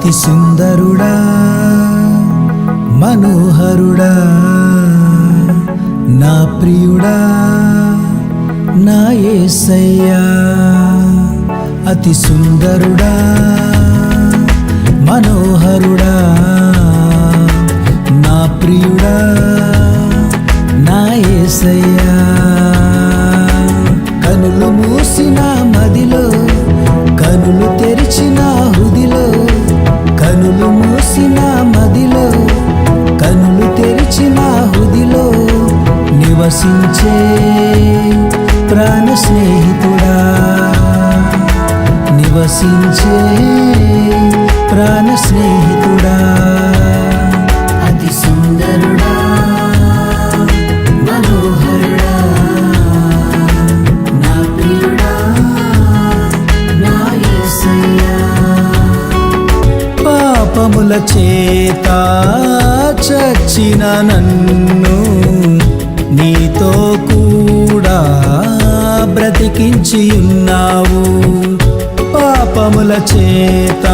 అతి సుందరుడా మనోహరుడా నా ప్రియుడా నా యేసయ్యా అతి సుందరుడా మనోహరుడా నా ప్రియుడా నా యేసయ్యా కనులు మూసిన మదిలో కనులు తెరిచిన హృదిలో కనులు మూసిన మదిలో కనులు తెరిచిన హృదిలో నివసించే ప్రాణ స్నేహితుడా నివసించే ప్రాణ స్నేహితుడా అతి సుందరుడా మనోహరుడా నా ప్రియుడా నా యేసయ్యా పాపముల చేత చచ్చిన నన్ను నీతో కూడా బ్రతికించి ఉన్నావు పాపముల చేత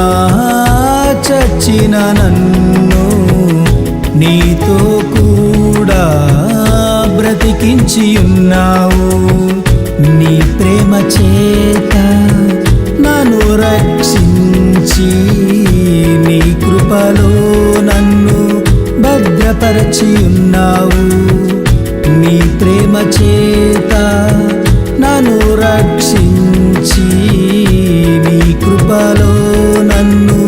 చచ్చిన నన్ను నీతో కూడా బ్రతికించి ఉన్నావు నీ ప్రేమ చేత నన్ను రక్షించి నీ కృపలో నన్ను భద్రపరచి ఉన్నావు నీ ప్రేమ చేత నన్ను రక్షించి నీ కృపలో నన్ను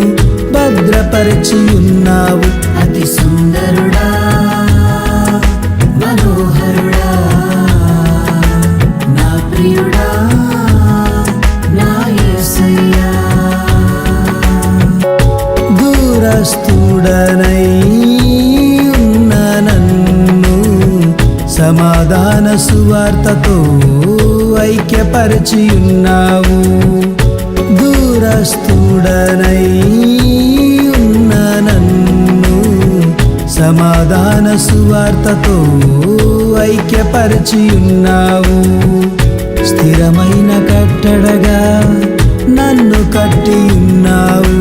భద్రపరచి ఉన్నావు అతి సుందరుడా మనోహరుడా నా ప్రియుడా నా యేసయ్యా దూరస్థుడనై ఉన్న నన్ను సమాధాన సువార్తతో ఐక్యపరిచి ఉన్నావు దూరస్థుడనై ఉన్న నన్ను సమాధాన సువార్తతో ఐక్యపరిచి ఉన్నావు స్థిరమైన కట్టడగా నన్ను కట్టి ఉన్నావు